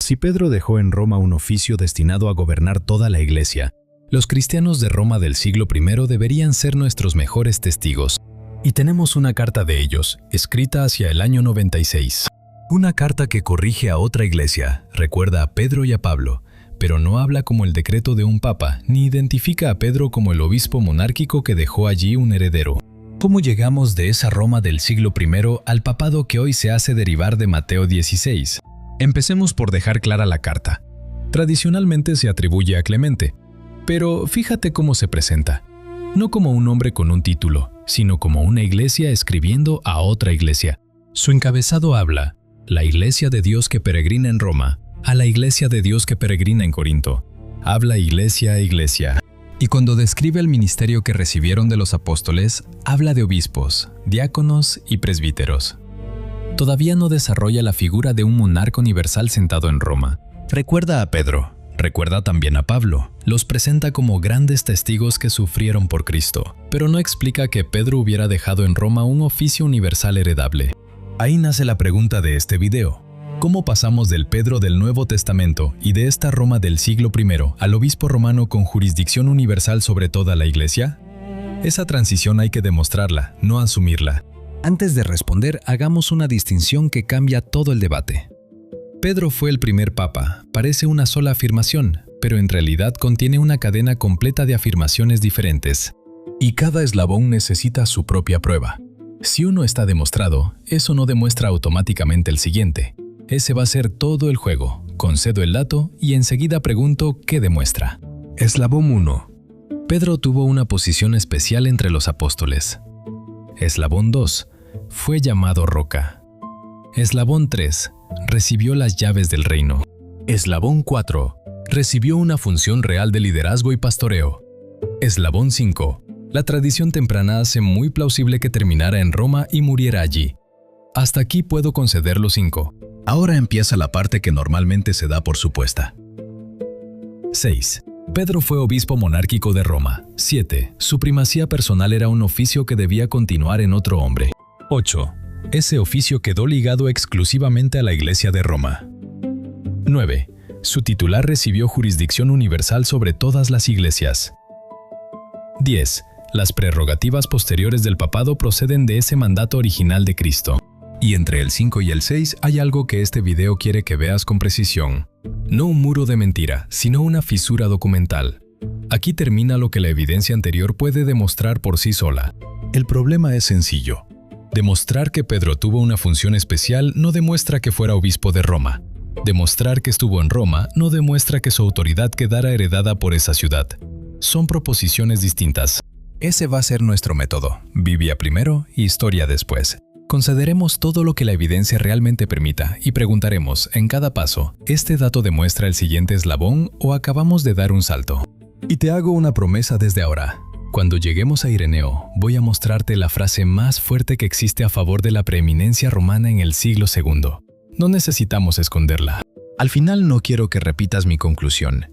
Si Pedro dejó en Roma un oficio destinado a gobernar toda la Iglesia, los cristianos de Roma del siglo I deberían ser nuestros mejores testigos. Y tenemos una carta de ellos, escrita hacia el año 96. Una carta que corrige a otra iglesia, recuerda a Pedro y a Pablo, pero no habla como el decreto de un papa, ni identifica a Pedro como el obispo monárquico que dejó allí un heredero. ¿Cómo llegamos de esa Roma del siglo I al papado que hoy se hace derivar de Mateo 16? Empecemos por dejar clara la carta. Tradicionalmente se atribuye a Clemente, pero fíjate cómo se presenta. No como un hombre con un título, sino como una iglesia escribiendo a otra iglesia. Su encabezado habla: la iglesia de Dios que peregrina en Roma, a la iglesia de Dios que peregrina en Corinto. Habla iglesia a iglesia. Y cuando describe el ministerio que recibieron de los apóstoles, habla de obispos, diáconos y presbíteros. Todavía no desarrolla la figura de un monarca universal sentado en Roma. Recuerda a Pedro, recuerda también a Pablo. Los presenta como grandes testigos que sufrieron por Cristo, pero no explica que Pedro hubiera dejado en Roma un oficio universal heredable. Ahí nace la pregunta de este video. ¿Cómo pasamos del Pedro del Nuevo Testamento y de esta Roma del siglo I al obispo romano con jurisdicción universal sobre toda la Iglesia? Esa transición hay que demostrarla, no asumirla. Antes de responder, hagamos una distinción que cambia todo el debate. Pedro fue el primer papa, parece una sola afirmación, pero en realidad contiene una cadena completa de afirmaciones diferentes. Y cada eslabón necesita su propia prueba. Si uno está demostrado, eso no demuestra automáticamente el siguiente. Ese va a ser todo el juego. Concedo el dato y enseguida pregunto qué demuestra. Eslabón 1. Pedro tuvo una posición especial entre los apóstoles. Eslabón 2. Fue llamado roca. Eslabón 3. Recibió las llaves del reino. Eslabón 4. Recibió una función real de liderazgo y pastoreo. Eslabón 5. La tradición temprana hace muy plausible que terminara en Roma y muriera allí. Hasta aquí puedo conceder los 5. Ahora empieza la parte que normalmente se da por supuesta. 6. Pedro fue obispo monárquico de Roma. 7. Su primacía personal era un oficio que debía continuar en otro hombre. 8. Ese oficio quedó ligado exclusivamente a la Iglesia de Roma. 9. Su titular recibió jurisdicción universal sobre todas las iglesias. 10. Las prerrogativas posteriores del papado proceden de ese mandato original de Cristo. Y entre el 5 y el 6 hay algo que este video quiere que veas con precisión. No un muro de mentira, sino una fisura documental. Aquí termina lo que la evidencia anterior puede demostrar por sí sola. El problema es sencillo. Demostrar que Pedro tuvo una función especial no demuestra que fuera obispo de Roma. Demostrar que estuvo en Roma no demuestra que su autoridad quedara heredada por esa ciudad. Son proposiciones distintas. Ese va a ser nuestro método. Biblia primero, historia después. Concederemos todo lo que la evidencia realmente permita y preguntaremos, en cada paso, ¿este dato demuestra el siguiente eslabón o acabamos de dar un salto? Y te hago una promesa desde ahora. Cuando lleguemos a Ireneo, voy a mostrarte la frase más fuerte que existe a favor de la preeminencia romana en el siglo II. No necesitamos esconderla. Al final no quiero que repitas mi conclusión.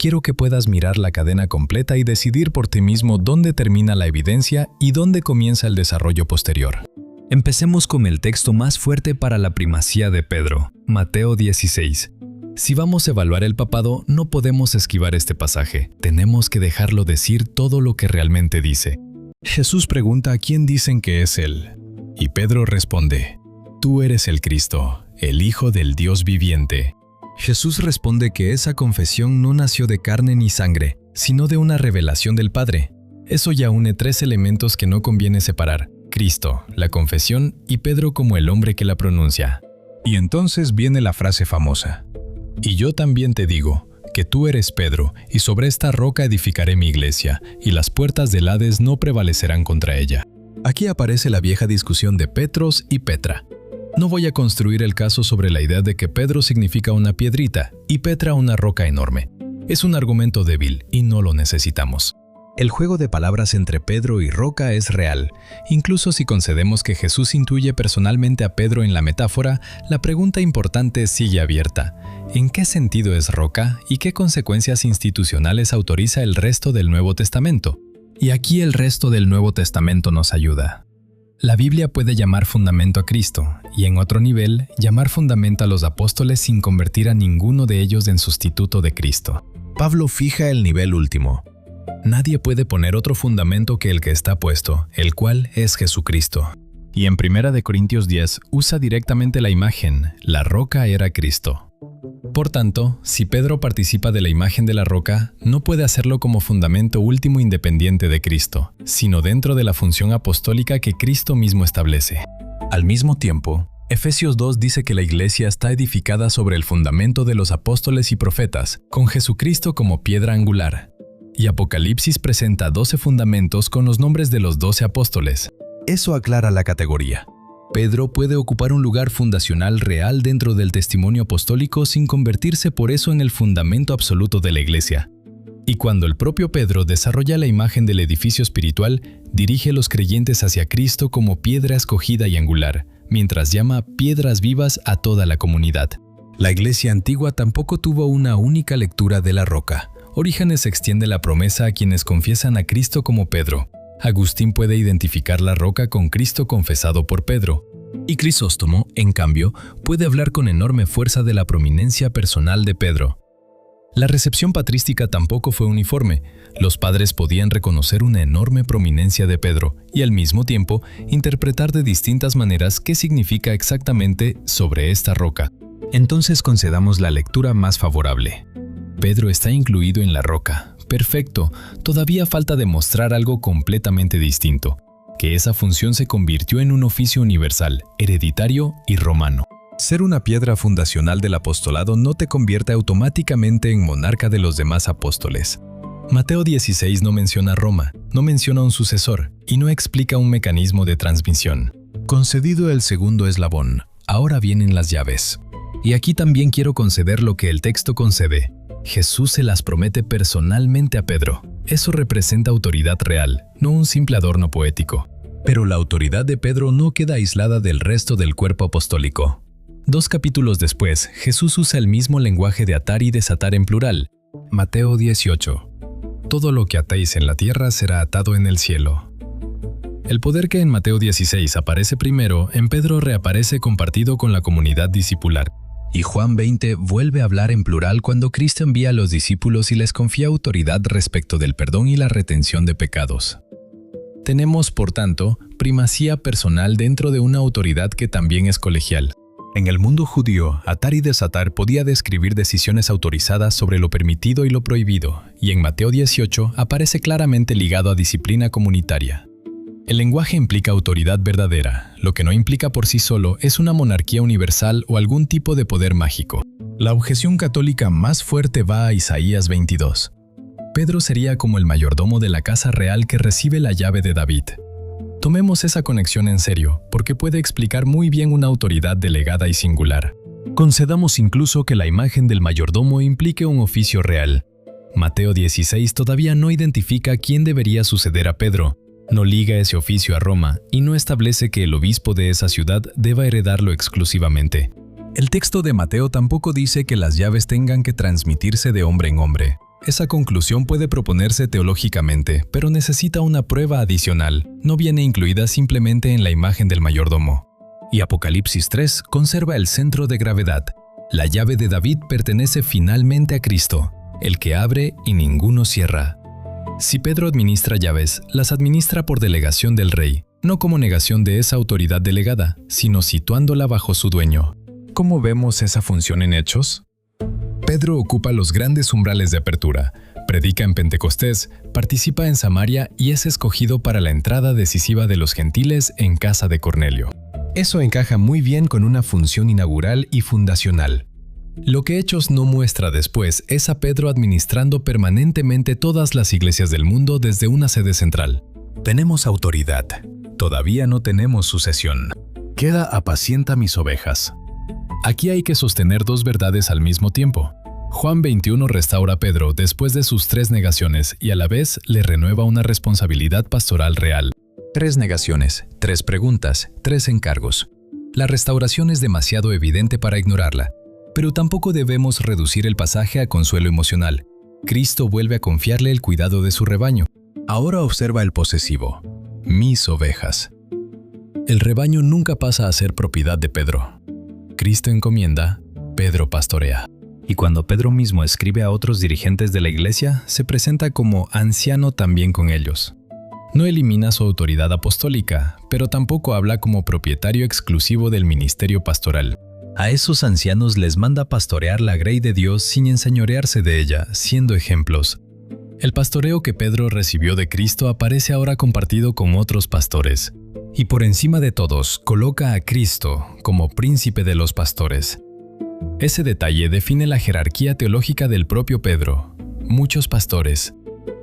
Quiero que puedas mirar la cadena completa y decidir por ti mismo dónde termina la evidencia y dónde comienza el desarrollo posterior. Empecemos con el texto más fuerte para la primacía de Pedro, Mateo 16. Si vamos a evaluar el papado, no podemos esquivar este pasaje. Tenemos que dejarlo decir todo lo que realmente dice. Jesús pregunta a quién dicen que es Él. Y Pedro responde: Tú eres el Cristo, el Hijo del Dios viviente. Jesús responde que esa confesión no nació de carne ni sangre, sino de una revelación del Padre. Eso ya une 3 elementos que no conviene separar: Cristo, la confesión y Pedro como el hombre que la pronuncia. Y entonces viene la frase famosa: Y yo también te digo, que tú eres Pedro, y sobre esta roca edificaré mi iglesia, y las puertas del Hades no prevalecerán contra ella. Aquí aparece la vieja discusión de Petros y Petra. No voy a construir el caso sobre la idea de que Pedro significa una piedrita y Petra una roca enorme. Es un argumento débil y no lo necesitamos. El juego de palabras entre Pedro y roca es real. Incluso si concedemos que Jesús intuye personalmente a Pedro en la metáfora, la pregunta importante sigue abierta. ¿En qué sentido es roca y qué consecuencias institucionales autoriza el resto del Nuevo Testamento? Y aquí el resto del Nuevo Testamento nos ayuda. La Biblia puede llamar fundamento a Cristo, y en otro nivel, llamar fundamento a los apóstoles sin convertir a ninguno de ellos en sustituto de Cristo. Pablo fija el nivel último. Nadie puede poner otro fundamento que el que está puesto, el cual es Jesucristo. Y en 1 Corintios 10 usa directamente la imagen, la roca era Cristo. Por tanto, si Pedro participa de la imagen de la roca, no puede hacerlo como fundamento último independiente de Cristo, sino dentro de la función apostólica que Cristo mismo establece. Al mismo tiempo, Efesios 2 dice que la iglesia está edificada sobre el fundamento de los apóstoles y profetas, con Jesucristo como piedra angular. Y Apocalipsis presenta 12 fundamentos con los nombres de los 12 apóstoles. Eso aclara la categoría. Pedro puede ocupar un lugar fundacional real dentro del testimonio apostólico sin convertirse por eso en el fundamento absoluto de la iglesia. Y cuando el propio Pedro desarrolla la imagen del edificio espiritual, dirige a los creyentes hacia Cristo como piedra escogida y angular, mientras llama piedras vivas a toda la comunidad. La iglesia antigua tampoco tuvo una única lectura de la roca. Orígenes extiende la promesa a quienes confiesan a Cristo como Pedro. Agustín puede identificar la roca con Cristo confesado por Pedro. Y Crisóstomo, en cambio, puede hablar con enorme fuerza de la prominencia personal de Pedro. La recepción patrística tampoco fue uniforme. Los padres podían reconocer una enorme prominencia de Pedro y al mismo tiempo interpretar de distintas maneras qué significa exactamente sobre esta roca. Entonces concedamos la lectura más favorable. Pedro está incluido en la roca. Perfecto, todavía falta demostrar algo completamente distinto, que esa función se convirtió en un oficio universal, hereditario y romano. Ser una piedra fundacional del apostolado no te convierte automáticamente en monarca de los demás apóstoles. Mateo 16 no menciona Roma, no menciona un sucesor y no explica un mecanismo de transmisión. Concedido el segundo eslabón, ahora vienen las llaves. Y aquí también quiero conceder lo que el texto concede. Jesús se las promete personalmente a Pedro. Eso representa autoridad real, no un simple adorno poético. Pero la autoridad de Pedro no queda aislada del resto del cuerpo apostólico. 2 capítulos después, Jesús usa el mismo lenguaje de atar y desatar en plural. Mateo 18. Todo lo que atéis en la tierra será atado en el cielo. El poder que en Mateo 16 aparece primero, en Pedro reaparece compartido con la comunidad discipular. Y Juan 20 vuelve a hablar en plural cuando Cristo envía a los discípulos y les confía autoridad respecto del perdón y la retención de pecados. Tenemos, por tanto, primacía personal dentro de una autoridad que también es colegial. En el mundo judío, atar y desatar podía describir decisiones autorizadas sobre lo permitido y lo prohibido, y en Mateo 18 aparece claramente ligado a disciplina comunitaria. El lenguaje implica autoridad verdadera, lo que no implica por sí solo es una monarquía universal o algún tipo de poder mágico. La objeción católica más fuerte va a Isaías 22. Pedro sería como el mayordomo de la casa real que recibe la llave de David. Tomemos esa conexión en serio, porque puede explicar muy bien una autoridad delegada y singular. Concedamos incluso que la imagen del mayordomo implique un oficio real. Mateo 16 todavía no identifica quién debería suceder a Pedro, no liga ese oficio a Roma y no establece que el obispo de esa ciudad deba heredarlo exclusivamente. El texto de Mateo tampoco dice que las llaves tengan que transmitirse de hombre en hombre. Esa conclusión puede proponerse teológicamente, pero necesita una prueba adicional, no viene incluida simplemente en la imagen del mayordomo. Y Apocalipsis 3 conserva el centro de gravedad. La llave de David pertenece finalmente a Cristo, el que abre y ninguno cierra. Si Pedro administra llaves, las administra por delegación del rey, no como negación de esa autoridad delegada, sino situándola bajo su dueño. ¿Cómo vemos esa función en Hechos? Pedro ocupa los grandes umbrales de apertura, predica en Pentecostés, participa en Samaria y es escogido para la entrada decisiva de los gentiles en casa de Cornelio. Eso encaja muy bien con una función inaugural y fundacional. Lo que Hechos no muestra después es a Pedro administrando permanentemente todas las iglesias del mundo desde una sede central. Tenemos autoridad. Todavía no tenemos sucesión. Queda apacienta mis ovejas. Aquí hay que sostener dos verdades al mismo tiempo. Juan 21 restaura a Pedro después de sus 3 negaciones y a la vez le renueva una responsabilidad pastoral real. 3 negaciones, 3 preguntas, 3 encargos. La restauración es demasiado evidente para ignorarla, pero tampoco debemos reducir el pasaje a consuelo emocional. Cristo vuelve a confiarle el cuidado de su rebaño. Ahora observa el posesivo. Mis ovejas. El rebaño nunca pasa a ser propiedad de Pedro. Cristo encomienda, Pedro pastorea. Y cuando Pedro mismo escribe a otros dirigentes de la iglesia, se presenta como anciano también con ellos. No elimina su autoridad apostólica, pero tampoco habla como propietario exclusivo del ministerio pastoral. A esos ancianos les manda pastorear la grey de Dios sin enseñorearse de ella, siendo ejemplos. El pastoreo que Pedro recibió de Cristo aparece ahora compartido con otros pastores. Y por encima de todos, coloca a Cristo como príncipe de los pastores. Ese detalle define la jerarquía teológica del propio Pedro. Muchos pastores,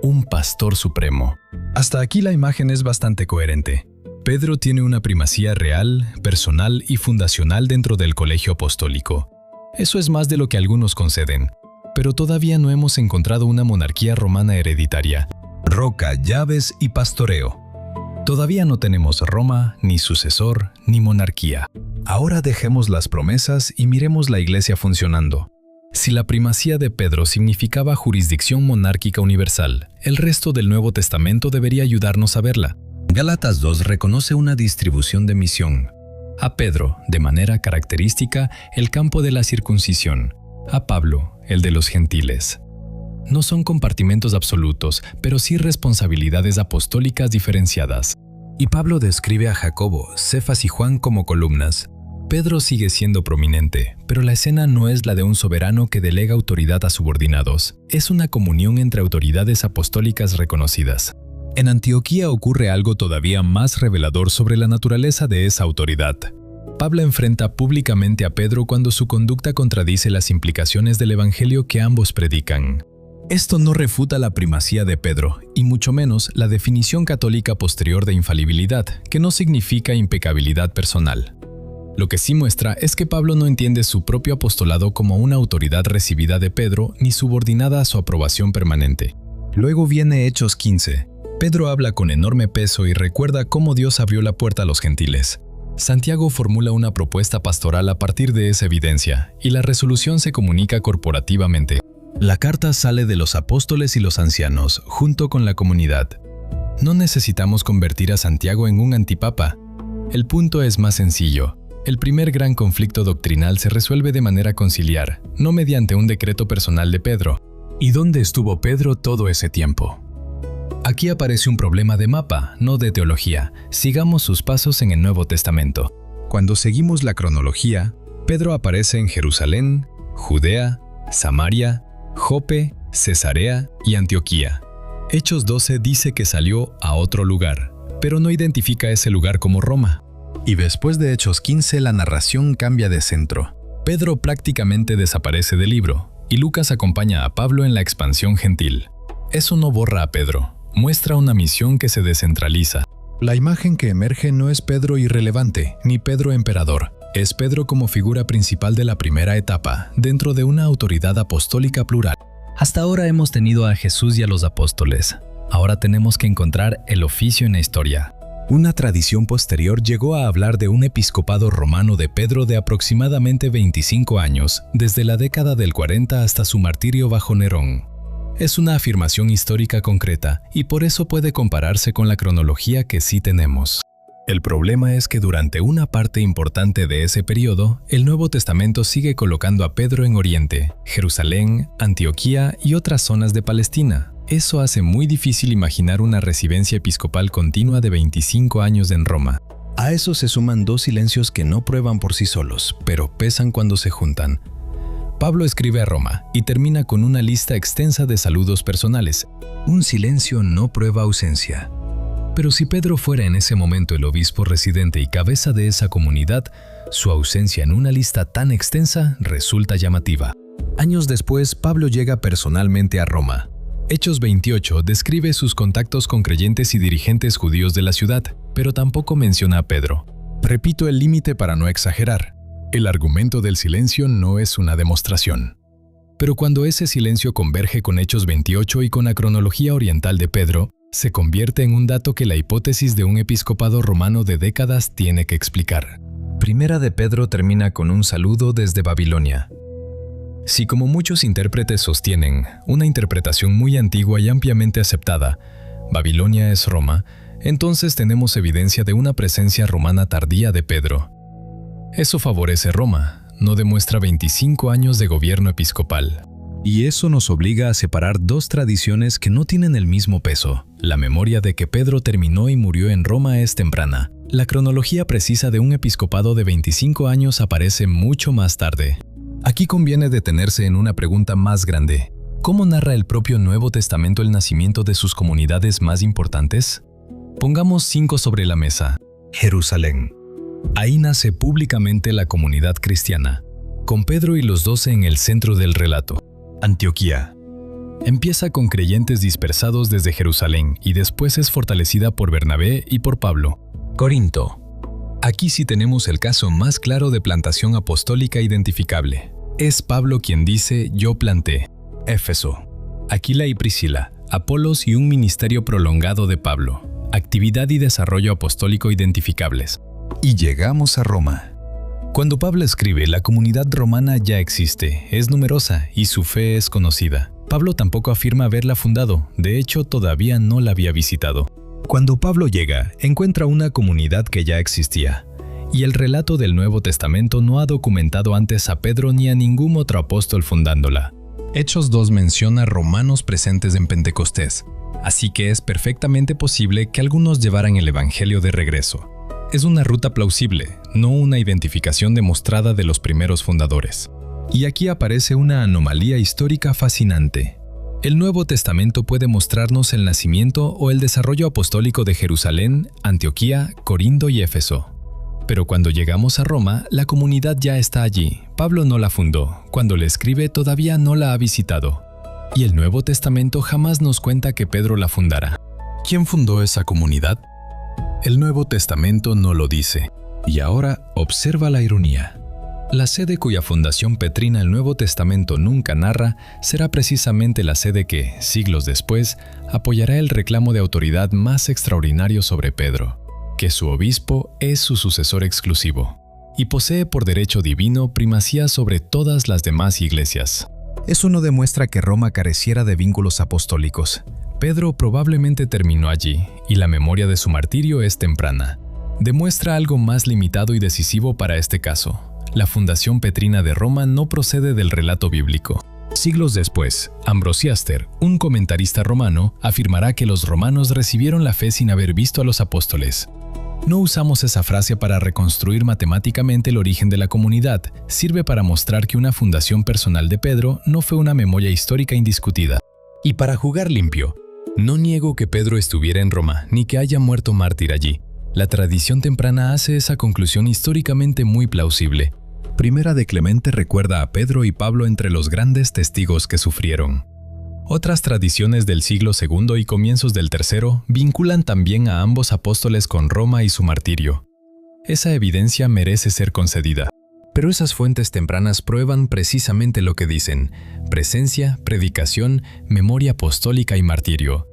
un pastor supremo. Hasta aquí la imagen es bastante coherente. Pedro tiene una primacía real, personal y fundacional dentro del colegio apostólico. Eso es más de lo que algunos conceden, pero todavía no hemos encontrado una monarquía romana hereditaria. Roca, llaves y pastoreo. Todavía no tenemos Roma, ni sucesor, ni monarquía. Ahora dejemos las promesas y miremos la iglesia funcionando. Si la primacía de Pedro significaba jurisdicción monárquica universal, el resto del Nuevo Testamento debería ayudarnos a verla. Gálatas 2 reconoce una distribución de misión. A Pedro, de manera característica, el campo de la circuncisión. A Pablo, el de los gentiles. No son compartimentos absolutos, pero sí responsabilidades apostólicas diferenciadas. Y Pablo describe a Jacobo, Cefas y Juan como columnas. Pedro sigue siendo prominente, pero la escena no es la de un soberano que delega autoridad a subordinados. Es una comunión entre autoridades apostólicas reconocidas. En Antioquía ocurre algo todavía más revelador sobre la naturaleza de esa autoridad. Pablo enfrenta públicamente a Pedro cuando su conducta contradice las implicaciones del evangelio que ambos predican. Esto no refuta la primacía de Pedro, y mucho menos la definición católica posterior de infalibilidad, que no significa impecabilidad personal. Lo que sí muestra es que Pablo no entiende su propio apostolado como una autoridad recibida de Pedro ni subordinada a su aprobación permanente. Luego viene Hechos 15. Pedro habla con enorme peso y recuerda cómo Dios abrió la puerta a los gentiles. Santiago formula una propuesta pastoral a partir de esa evidencia, y la resolución se comunica corporativamente. La carta sale de los apóstoles y los ancianos, junto con la comunidad. No necesitamos convertir a Santiago en un antipapa. El punto es más sencillo. El primer gran conflicto doctrinal se resuelve de manera conciliar, no mediante un decreto personal de Pedro. ¿Y dónde estuvo Pedro todo ese tiempo? Aquí aparece un problema de mapa, no de teología. Sigamos sus pasos en el Nuevo Testamento. Cuando seguimos la cronología, Pedro aparece en Jerusalén, Judea, Samaria, Jope, Cesarea y Antioquía. Hechos 12 dice que salió a otro lugar, pero no identifica ese lugar como Roma. Y después de Hechos 15 la narración cambia de centro. Pedro prácticamente desaparece del libro, y Lucas acompaña a Pablo en la expansión gentil. Eso no borra a Pedro, muestra una misión que se descentraliza. La imagen que emerge no es Pedro irrelevante, ni Pedro emperador. Es Pedro como figura principal de la primera etapa, dentro de una autoridad apostólica plural. Hasta ahora hemos tenido a Jesús y a los apóstoles. Ahora tenemos que encontrar el oficio en la historia. Una tradición posterior llegó a hablar de un episcopado romano de Pedro de aproximadamente 25 años, desde la década del 40 hasta su martirio bajo Nerón. Es una afirmación histórica concreta y por eso puede compararse con la cronología que sí tenemos. El problema es que durante una parte importante de ese periodo, el Nuevo Testamento sigue colocando a Pedro en Oriente, Jerusalén, Antioquía y otras zonas de Palestina. Eso hace muy difícil imaginar una residencia episcopal continua de 25 años en Roma. A eso se suman dos silencios que no prueban por sí solos, pero pesan cuando se juntan. Pablo escribe a Roma y termina con una lista extensa de saludos personales. Un silencio no prueba ausencia. Pero si Pedro fuera en ese momento el obispo residente y cabeza de esa comunidad, su ausencia en una lista tan extensa resulta llamativa. Años después, Pablo llega personalmente a Roma. Hechos 28 describe sus contactos con creyentes y dirigentes judíos de la ciudad, pero tampoco menciona a Pedro. Repito el límite para no exagerar. El argumento del silencio no es una demostración. Pero cuando ese silencio converge con Hechos 28 y con la cronología oriental de Pedro, se convierte en un dato que la hipótesis de un episcopado romano de décadas tiene que explicar. Primera de Pedro termina con un saludo desde Babilonia. Si, como muchos intérpretes sostienen, una interpretación muy antigua y ampliamente aceptada, Babilonia es Roma, entonces tenemos evidencia de una presencia romana tardía de Pedro. Eso favorece Roma, no demuestra 25 años de gobierno episcopal. Y eso nos obliga a separar dos tradiciones que no tienen el mismo peso. La memoria de que Pedro terminó y murió en Roma es temprana. La cronología precisa de un episcopado de 25 años aparece mucho más tarde. Aquí conviene detenerse en una pregunta más grande. ¿Cómo narra el propio Nuevo Testamento el nacimiento de sus comunidades más importantes? Pongamos 5 sobre la mesa. Jerusalén. Ahí nace públicamente la comunidad cristiana, con Pedro y los 12 en el centro del relato. Antioquía. Empieza con creyentes dispersados desde Jerusalén y después es fortalecida por Bernabé y por Pablo. Corinto. Aquí sí tenemos el caso más claro de plantación apostólica identificable. Es Pablo quien dice, yo planté. Éfeso. Aquila y Priscila, Apolos y un ministerio prolongado de Pablo. Actividad y desarrollo apostólico identificables. Y llegamos a Roma. Cuando Pablo escribe, la comunidad romana ya existe, es numerosa y su fe es conocida. Pablo tampoco afirma haberla fundado, de hecho todavía no la había visitado. Cuando Pablo llega, encuentra una comunidad que ya existía. Y el relato del Nuevo Testamento no ha documentado antes a Pedro ni a ningún otro apóstol fundándola. Hechos 2 menciona romanos presentes en Pentecostés, así que es perfectamente posible que algunos llevaran el evangelio de regreso. Es una ruta plausible, no una identificación demostrada de los primeros fundadores. Y aquí aparece una anomalía histórica fascinante. El Nuevo Testamento puede mostrarnos el nacimiento o el desarrollo apostólico de Jerusalén, Antioquía, Corinto y Éfeso. Pero cuando llegamos a Roma, la comunidad ya está allí. Pablo no la fundó. Cuando le escribe, todavía no la ha visitado. Y el Nuevo Testamento jamás nos cuenta que Pedro la fundara. ¿Quién fundó esa comunidad? El Nuevo Testamento no lo dice. Y ahora observa la ironía. La sede cuya fundación petrina el Nuevo Testamento nunca narra será precisamente la sede que, siglos después, apoyará el reclamo de autoridad más extraordinario sobre Pedro, que su obispo es su sucesor exclusivo y posee por derecho divino primacía sobre todas las demás iglesias. Eso no demuestra que Roma careciera de vínculos apostólicos. Pedro probablemente terminó allí, y la memoria de su martirio es temprana. Demuestra algo más limitado y decisivo para este caso. La fundación petrina de Roma no procede del relato bíblico. Siglos después, Ambrosiaster, un comentarista romano, afirmará que los romanos recibieron la fe sin haber visto a los apóstoles. No usamos esa frase para reconstruir matemáticamente el origen de la comunidad, sirve para mostrar que una fundación personal de Pedro no fue una memoria histórica indiscutida. Y para jugar limpio, no niego que Pedro estuviera en Roma, ni que haya muerto mártir allí. La tradición temprana hace esa conclusión históricamente muy plausible. Primera de Clemente recuerda a Pedro y Pablo entre los grandes testigos que sufrieron. Otras tradiciones del siglo II y comienzos del III vinculan también a ambos apóstoles con Roma y su martirio. Esa evidencia merece ser concedida. Pero esas fuentes tempranas prueban precisamente lo que dicen: presencia, predicación, memoria apostólica y martirio.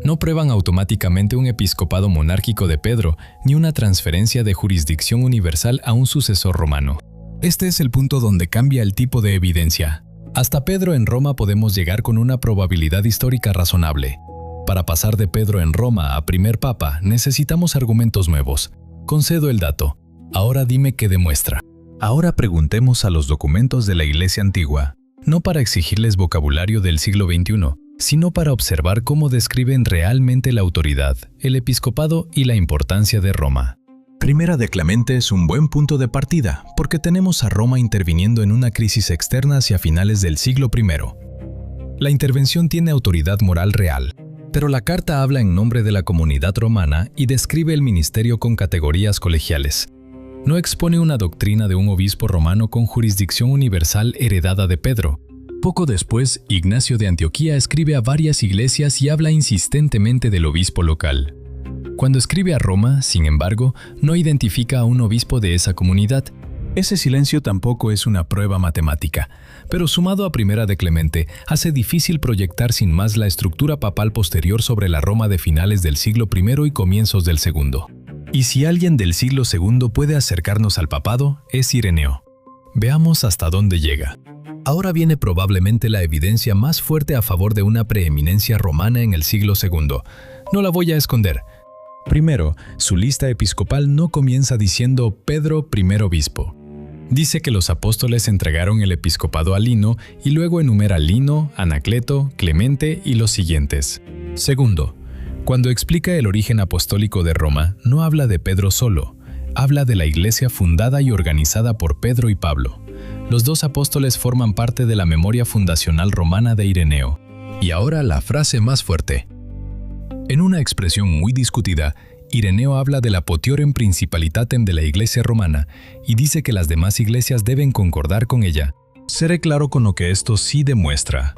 No prueban automáticamente un episcopado monárquico de Pedro, ni una transferencia de jurisdicción universal a un sucesor romano. Este es el punto donde cambia el tipo de evidencia. Hasta Pedro en Roma podemos llegar con una probabilidad histórica razonable. Para pasar de Pedro en Roma a primer papa, necesitamos argumentos nuevos. Concedo el dato. Ahora dime qué demuestra. Ahora preguntemos a los documentos de la Iglesia antigua, no para exigirles vocabulario del siglo XXI, sino para observar cómo describen realmente la autoridad, el episcopado y la importancia de Roma. Primera de Clemente es un buen punto de partida, porque tenemos a Roma interviniendo en una crisis externa hacia finales del siglo I. La intervención tiene autoridad moral real, pero la carta habla en nombre de la comunidad romana y describe el ministerio con categorías colegiales. No expone una doctrina de un obispo romano con jurisdicción universal heredada de Pedro. Poco después, Ignacio de Antioquía escribe a varias iglesias y habla insistentemente del obispo local. Cuando escribe a Roma, sin embargo, no identifica a un obispo de esa comunidad. Ese silencio tampoco es una prueba matemática, pero sumado a Primera de Clemente, hace difícil proyectar sin más la estructura papal posterior sobre la Roma de finales del siglo I y comienzos del II. Y si alguien del siglo II puede acercarnos al papado, es Ireneo. Veamos hasta dónde llega. Ahora viene probablemente la evidencia más fuerte a favor de una preeminencia romana en el siglo II. No la voy a esconder. Primero, su lista episcopal no comienza diciendo Pedro, primer obispo. Dice que los apóstoles entregaron el episcopado a Lino y luego enumera Lino, Anacleto, Clemente y los siguientes. Segundo, cuando explica el origen apostólico de Roma, no habla de Pedro solo, habla de la iglesia fundada y organizada por Pedro y Pablo. Los dos apóstoles forman parte de la memoria fundacional romana de Ireneo. Y ahora la frase más fuerte. En una expresión muy discutida, Ireneo habla de la potiorem principalitatem de la iglesia romana y dice que las demás iglesias deben concordar con ella. Seré claro con lo que esto sí demuestra.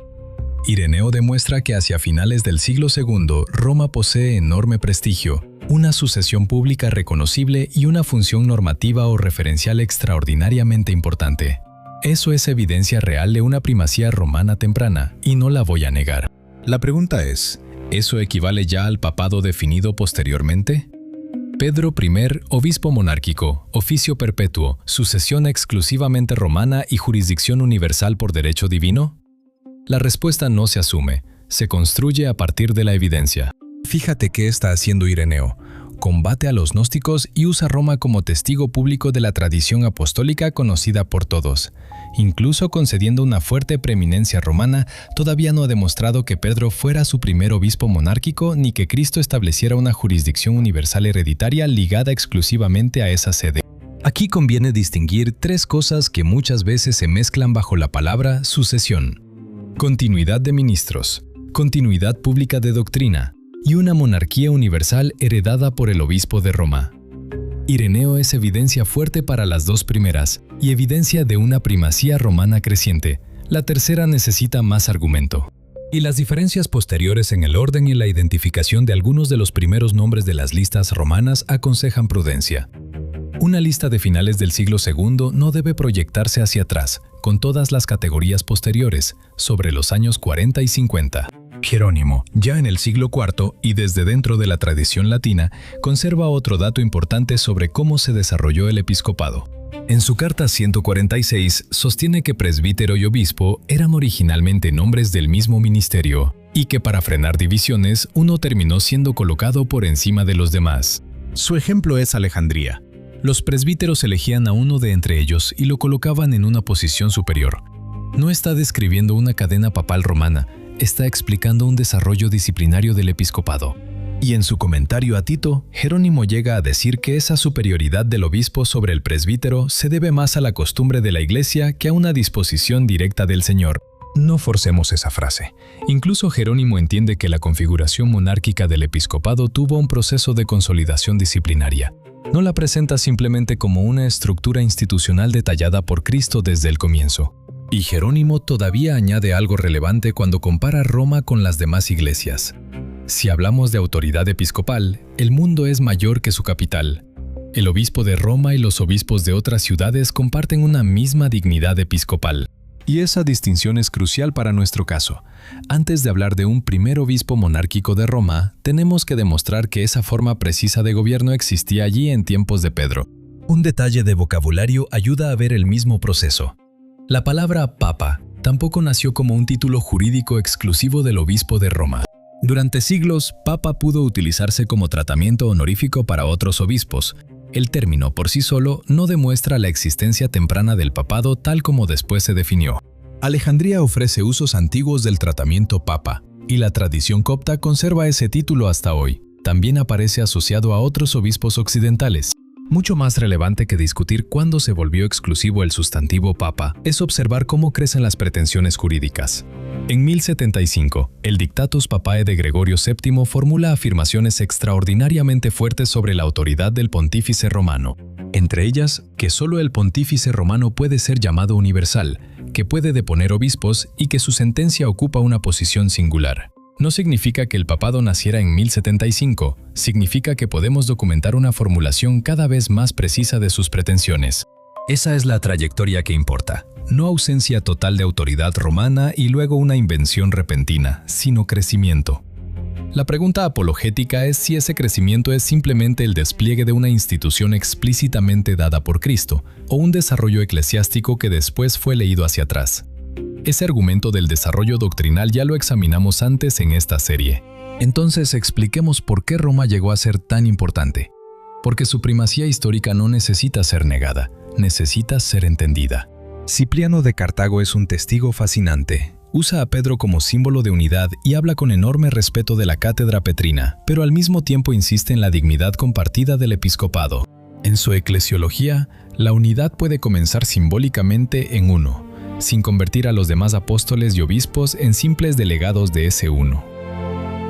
Ireneo demuestra que hacia finales del siglo II, Roma posee enorme prestigio, una sucesión pública reconocible y una función normativa o referencial extraordinariamente importante. Eso es evidencia real de una primacía romana temprana, y no la voy a negar. La pregunta es, ¿eso equivale ya al papado definido posteriormente? Pedro I, obispo monárquico, oficio perpetuo, sucesión exclusivamente romana y jurisdicción universal por derecho divino. La respuesta no se asume, se construye a partir de la evidencia. Fíjate qué está haciendo Ireneo. Combate a los gnósticos y usa Roma como testigo público de la tradición apostólica conocida por todos. Incluso concediendo una fuerte preeminencia romana, todavía no ha demostrado que Pedro fuera su primer obispo monárquico ni que Cristo estableciera una jurisdicción universal hereditaria ligada exclusivamente a esa sede. Aquí conviene distinguir tres cosas que muchas veces se mezclan bajo la palabra sucesión: continuidad de ministros, continuidad pública de doctrina y una monarquía universal heredada por el obispo de Roma. Ireneo es evidencia fuerte para las dos primeras y evidencia de una primacía romana creciente. La tercera necesita más argumento. Y las diferencias posteriores en el orden y la identificación de algunos de los primeros nombres de las listas romanas aconsejan prudencia. Una lista de finales del siglo II no debe proyectarse hacia atrás, con todas las categorías posteriores, sobre los años 40 y 50. Jerónimo, ya en el siglo IV y desde dentro de la tradición latina, conserva otro dato importante sobre cómo se desarrolló el episcopado. En su carta 146 sostiene que presbítero y obispo eran originalmente nombres del mismo ministerio y que para frenar divisiones uno terminó siendo colocado por encima de los demás. Su ejemplo es Alejandría. Los presbíteros elegían a uno de entre ellos y lo colocaban en una posición superior. No está describiendo una cadena papal romana, está explicando un desarrollo disciplinario del episcopado. Y en su comentario a Tito, Jerónimo llega a decir que esa superioridad del obispo sobre el presbítero se debe más a la costumbre de la Iglesia que a una disposición directa del Señor. No forcemos esa frase. Incluso Jerónimo entiende que la configuración monárquica del episcopado tuvo un proceso de consolidación disciplinaria. No la presenta simplemente como una estructura institucional detallada por Cristo desde el comienzo. Y Jerónimo todavía añade algo relevante cuando compara Roma con las demás iglesias. Si hablamos de autoridad episcopal, el mundo es mayor que su capital. El obispo de Roma y los obispos de otras ciudades comparten una misma dignidad episcopal. Y esa distinción es crucial para nuestro caso. Antes de hablar de un primer obispo monárquico de Roma, tenemos que demostrar que esa forma precisa de gobierno existía allí en tiempos de Pedro. Un detalle de vocabulario ayuda a ver el mismo proceso. La palabra papa tampoco nació como un título jurídico exclusivo del obispo de Roma. Durante siglos, papa pudo utilizarse como tratamiento honorífico para otros obispos. El término por sí solo no demuestra la existencia temprana del papado tal como después se definió. Alejandría ofrece usos antiguos del tratamiento papa, y la tradición copta conserva ese título hasta hoy. También aparece asociado a otros obispos occidentales. Mucho más relevante que discutir cuándo se volvió exclusivo el sustantivo papa es observar cómo crecen las pretensiones jurídicas. En 1075, el Dictatus Papae de Gregorio VII formula afirmaciones extraordinariamente fuertes sobre la autoridad del pontífice romano. Entre ellas, que solo el pontífice romano puede ser llamado universal, que puede deponer obispos y que su sentencia ocupa una posición singular. No significa que el papado naciera en 1075, significa que podemos documentar una formulación cada vez más precisa de sus pretensiones. Esa es la trayectoria que importa, no ausencia total de autoridad romana y luego una invención repentina, sino crecimiento. La pregunta apologética es si ese crecimiento es simplemente el despliegue de una institución explícitamente dada por Cristo, o un desarrollo eclesiástico que después fue leído hacia atrás. Ese argumento del desarrollo doctrinal ya lo examinamos antes en esta serie. Entonces expliquemos por qué Roma llegó a ser tan importante. Porque su primacía histórica no necesita ser negada, necesita ser entendida. Cipriano de Cartago es un testigo fascinante. Usa a Pedro como símbolo de unidad y habla con enorme respeto de la cátedra petrina, pero al mismo tiempo insiste en la dignidad compartida del episcopado. En su eclesiología, la unidad puede comenzar simbólicamente en uno, sin convertir a los demás apóstoles y obispos en simples delegados de ese uno.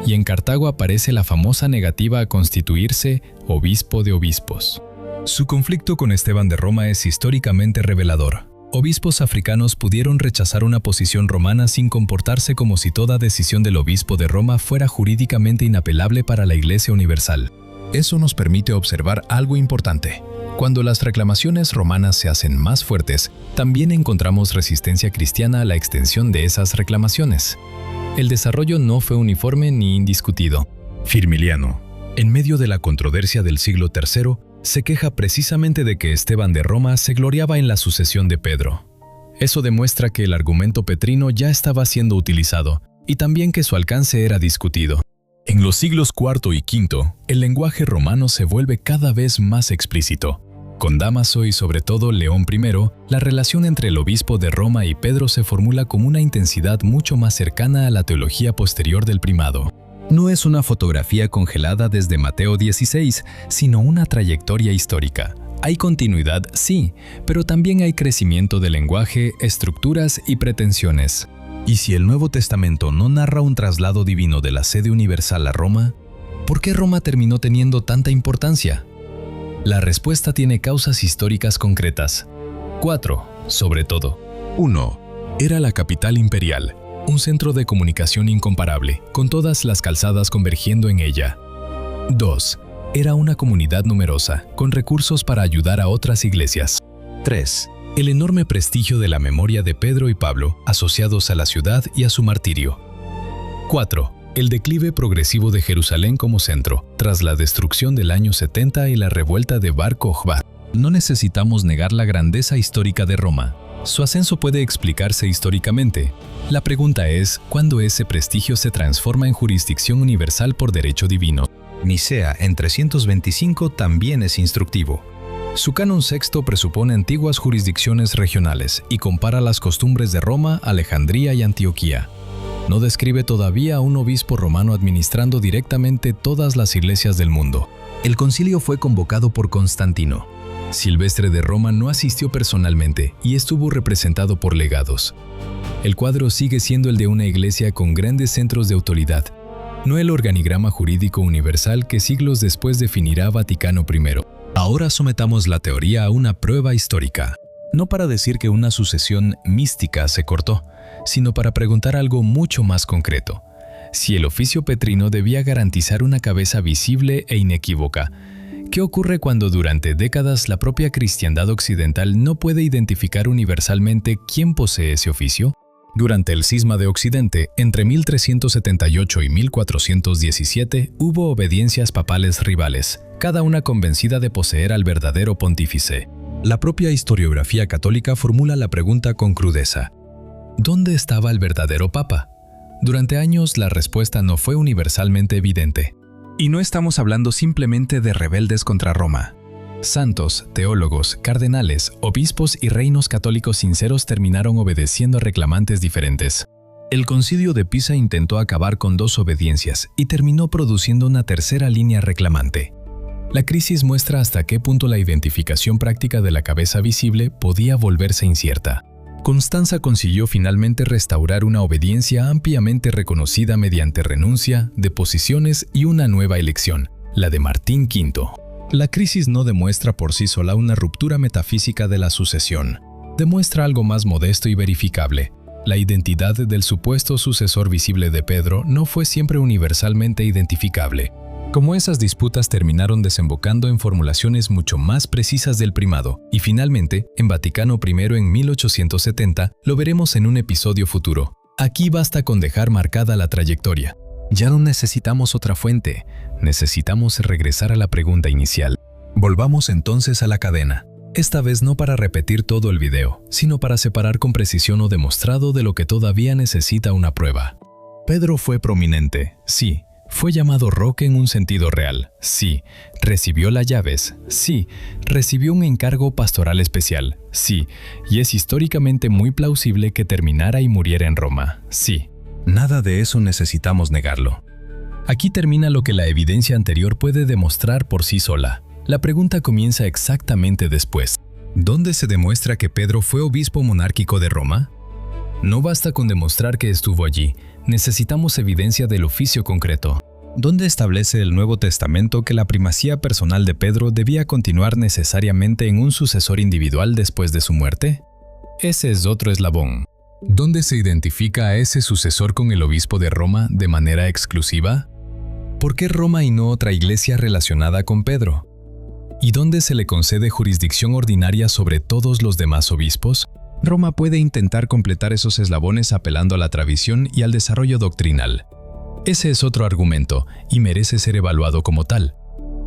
Y en Cartago aparece la famosa negativa a constituirse obispo de obispos. Su conflicto con Esteban de Roma es históricamente revelador. Obispos africanos pudieron rechazar una posición romana sin comportarse como si toda decisión del obispo de Roma fuera jurídicamente inapelable para la Iglesia Universal. Eso nos permite observar algo importante. Cuando las reclamaciones romanas se hacen más fuertes, también encontramos resistencia cristiana a la extensión de esas reclamaciones. El desarrollo no fue uniforme ni indiscutido. Firmiliano, en medio de la controversia del siglo III, se queja precisamente de que Esteban de Roma se gloriaba en la sucesión de Pedro. Eso demuestra que el argumento petrino ya estaba siendo utilizado y también que su alcance era discutido. En los siglos IV y V, el lenguaje romano se vuelve cada vez más explícito. Con Dámaso y sobre todo León I, la relación entre el obispo de Roma y Pedro se formula con una intensidad mucho más cercana a la teología posterior del primado. No es una fotografía congelada desde Mateo 16, sino una trayectoria histórica. Hay continuidad, sí, pero también hay crecimiento de lenguaje, estructuras y pretensiones. ¿Y si el Nuevo Testamento no narra un traslado divino de la sede universal a Roma? ¿Por qué Roma terminó teniendo tanta importancia? La respuesta tiene causas históricas concretas. 4. Sobre todo. 1. Era la capital imperial, un centro de comunicación incomparable, con todas las calzadas convergiendo en ella. 2. Era una comunidad numerosa, con recursos para ayudar a otras iglesias. 3. El enorme prestigio de la memoria de Pedro y Pablo, asociados a la ciudad y a su martirio. 4. El declive progresivo de Jerusalén como centro, tras la destrucción del año 70 y la revuelta de Bar Kokhba. No necesitamos negar la grandeza histórica de Roma. Su ascenso puede explicarse históricamente. La pregunta es, ¿cuándo ese prestigio se transforma en jurisdicción universal por derecho divino? Nicea en 325 también es instructivo. Su canon sexto presupone antiguas jurisdicciones regionales y compara las costumbres de Roma, Alejandría y Antioquía. No describe todavía a un obispo romano administrando directamente todas las iglesias del mundo. El concilio fue convocado por Constantino. Silvestre de Roma no asistió personalmente y estuvo representado por legados. El cuadro sigue siendo el de una iglesia con grandes centros de autoridad, no el organigrama jurídico universal que siglos después definirá Vaticano I. Ahora sometamos la teoría a una prueba histórica. No para decir que una sucesión mística se cortó, sino para preguntar algo mucho más concreto. Si el oficio petrino debía garantizar una cabeza visible e inequívoca, ¿qué ocurre cuando durante décadas la propia cristiandad occidental no puede identificar universalmente quién posee ese oficio? Durante el cisma de Occidente, entre 1378 y 1417, hubo obediencias papales rivales, cada una convencida de poseer al verdadero pontífice. La propia historiografía católica formula la pregunta con crudeza: ¿dónde estaba el verdadero papa? Durante años la respuesta no fue universalmente evidente. Y no estamos hablando simplemente de rebeldes contra Roma. Santos, teólogos, cardenales, obispos y reinos católicos sinceros terminaron obedeciendo a reclamantes diferentes. El Concilio de Pisa intentó acabar con dos obediencias y terminó produciendo una tercera línea reclamante. La crisis muestra hasta qué punto la identificación práctica de la cabeza visible podía volverse incierta. Constanza consiguió finalmente restaurar una obediencia ampliamente reconocida mediante renuncia, deposiciones y una nueva elección, la de Martín V. La crisis no demuestra por sí sola una ruptura metafísica de la sucesión. Demuestra algo más modesto y verificable. La identidad del supuesto sucesor visible de Pedro no fue siempre universalmente identificable. Como esas disputas terminaron desembocando en formulaciones mucho más precisas del primado, y finalmente, en Vaticano I en 1870, lo veremos en un episodio futuro. Aquí basta con dejar marcada la trayectoria. Ya no necesitamos otra fuente, necesitamos regresar a la pregunta inicial. Volvamos entonces a la cadena. Esta vez no para repetir todo el video, sino para separar con precisión lo demostrado de lo que todavía necesita una prueba. Pedro fue prominente, sí. Fue llamado roca en un sentido real, sí. Recibió las llaves, sí. Recibió un encargo pastoral especial, sí. Y es históricamente muy plausible que terminara y muriera en Roma, sí. Nada de eso necesitamos negarlo. Aquí termina lo que la evidencia anterior puede demostrar por sí sola. La pregunta comienza exactamente después. ¿Dónde se demuestra que Pedro fue obispo monárquico de Roma? No basta con demostrar que estuvo allí, necesitamos evidencia del oficio concreto. ¿Dónde establece el Nuevo Testamento que la primacía personal de Pedro debía continuar necesariamente en un sucesor individual después de su muerte? Ese es otro eslabón. ¿Dónde se identifica a ese sucesor con el obispo de Roma de manera exclusiva? ¿Por qué Roma y no otra iglesia relacionada con Pedro? ¿Y dónde se le concede jurisdicción ordinaria sobre todos los demás obispos? Roma puede intentar completar esos eslabones apelando a la tradición y al desarrollo doctrinal. Ese es otro argumento, y merece ser evaluado como tal.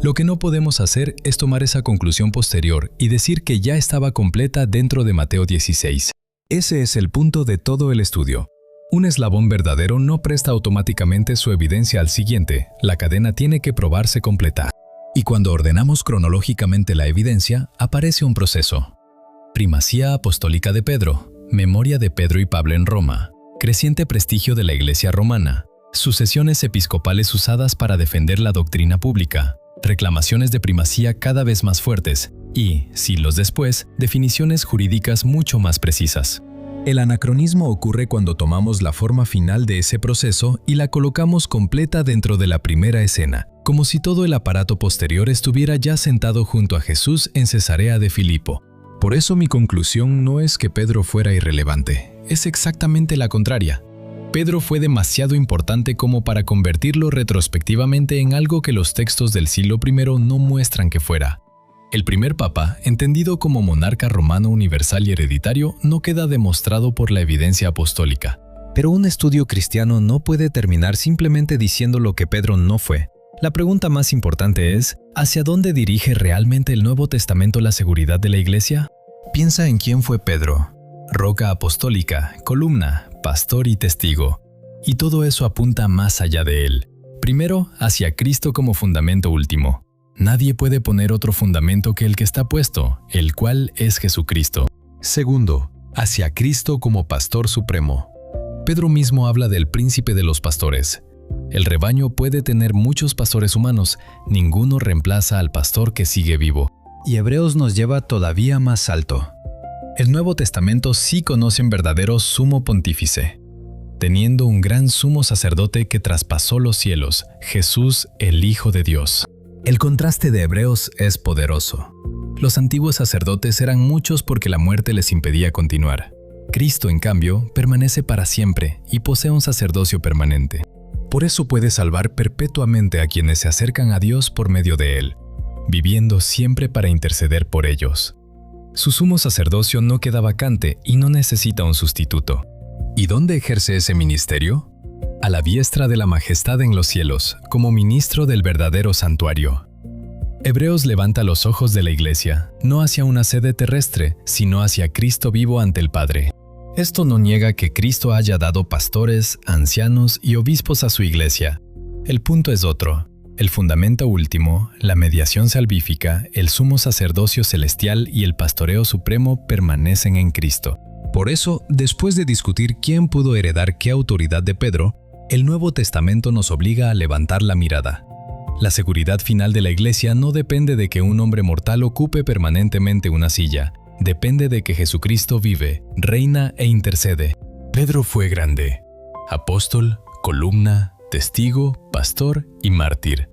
Lo que no podemos hacer es tomar esa conclusión posterior y decir que ya estaba completa dentro de Mateo 16. Ese es el punto de todo el estudio. Un eslabón verdadero no presta automáticamente su evidencia al siguiente, la cadena tiene que probarse completa. Y cuando ordenamos cronológicamente la evidencia, aparece un proceso. Primacía apostólica de Pedro, memoria de Pedro y Pablo en Roma, creciente prestigio de la Iglesia romana, sucesiones episcopales usadas para defender la doctrina pública, reclamaciones de primacía cada vez más fuertes y, siglos después, definiciones jurídicas mucho más precisas. El anacronismo ocurre cuando tomamos la forma final de ese proceso y la colocamos completa dentro de la primera escena, como si todo el aparato posterior estuviera ya sentado junto a Jesús en Cesarea de Filipo. Por eso mi conclusión no es que Pedro fuera irrelevante, es exactamente la contraria. Pedro fue demasiado importante como para convertirlo retrospectivamente en algo que los textos del siglo I no muestran que fuera. El primer papa, entendido como monarca romano universal y hereditario, no queda demostrado por la evidencia apostólica. Pero un estudio cristiano no puede terminar simplemente diciendo lo que Pedro no fue. La pregunta más importante es, ¿hacia dónde dirige realmente el Nuevo Testamento la seguridad de la Iglesia? Piensa en quién fue Pedro. Roca apostólica, columna, pastor y testigo. Y todo eso apunta más allá de él. Primero, hacia Cristo como fundamento último. Nadie puede poner otro fundamento que el que está puesto, el cual es Jesucristo. Segundo, hacia Cristo como pastor supremo. Pedro mismo habla del príncipe de los pastores. El rebaño puede tener muchos pastores humanos, ninguno reemplaza al pastor que sigue vivo. Y Hebreos nos lleva todavía más alto. El Nuevo Testamento sí conoce un verdadero sumo pontífice, teniendo un gran sumo sacerdote que traspasó los cielos, Jesús, el Hijo de Dios. El contraste de Hebreos es poderoso. Los antiguos sacerdotes eran muchos porque la muerte les impedía continuar. Cristo, en cambio, permanece para siempre y posee un sacerdocio permanente. Por eso puede salvar perpetuamente a quienes se acercan a Dios por medio de Él, viviendo siempre para interceder por ellos. Su sumo sacerdocio no queda vacante y no necesita un sustituto. ¿Y dónde ejerce ese ministerio? A la diestra de la majestad en los cielos, como ministro del verdadero santuario. Hebreos levanta los ojos de la Iglesia, no hacia una sede terrestre, sino hacia Cristo vivo ante el Padre. Esto no niega que Cristo haya dado pastores, ancianos y obispos a su Iglesia. El punto es otro. El fundamento último, la mediación salvífica, el sumo sacerdocio celestial y el pastoreo supremo permanecen en Cristo. Por eso, después de discutir quién pudo heredar qué autoridad de Pedro, el Nuevo Testamento nos obliga a levantar la mirada. La seguridad final de la Iglesia no depende de que un hombre mortal ocupe permanentemente una silla. Depende de que Jesucristo vive, reina e intercede. Pedro fue grande. Apóstol, columna, testigo, pastor y mártir.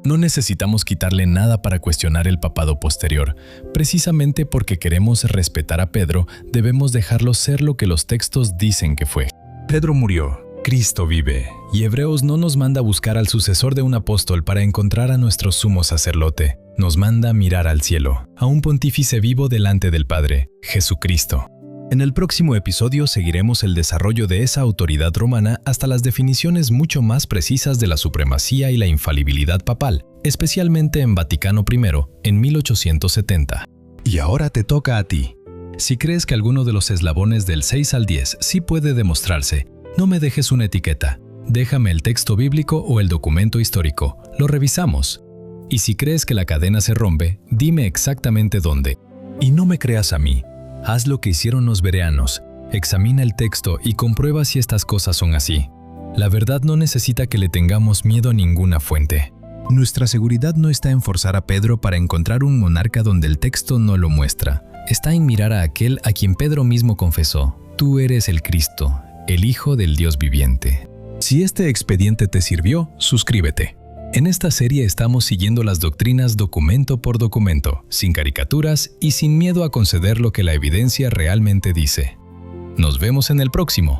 No necesitamos quitarle nada para cuestionar el papado posterior. Precisamente porque queremos respetar a Pedro, debemos dejarlo ser lo que los textos dicen que fue. Pedro murió. Cristo vive, y Hebreos no nos manda a buscar al sucesor de un apóstol para encontrar a nuestro sumo sacerdote. Nos manda a mirar al cielo, a un pontífice vivo delante del Padre, Jesucristo. En el próximo episodio seguiremos el desarrollo de esa autoridad romana hasta las definiciones mucho más precisas de la supremacía y la infalibilidad papal, especialmente en Vaticano I, en 1870. Y ahora te toca a ti. Si crees que alguno de los eslabones del 6 al 10 sí puede demostrarse, no me dejes una etiqueta. Déjame el texto bíblico o el documento histórico. Lo revisamos. Y si crees que la cadena se rompe, dime exactamente dónde. Y no me creas a mí. Haz lo que hicieron los bereanos. Examina el texto y comprueba si estas cosas son así. La verdad no necesita que le tengamos miedo a ninguna fuente. Nuestra seguridad no está en forzar a Pedro para encontrar un monarca donde el texto no lo muestra. Está en mirar a aquel a quien Pedro mismo confesó: tú eres el Cristo, el Hijo del Dios viviente. Si este expediente te sirvió, suscríbete. En esta serie estamos siguiendo las doctrinas documento por documento, sin caricaturas y sin miedo a conceder lo que la evidencia realmente dice. Nos vemos en el próximo.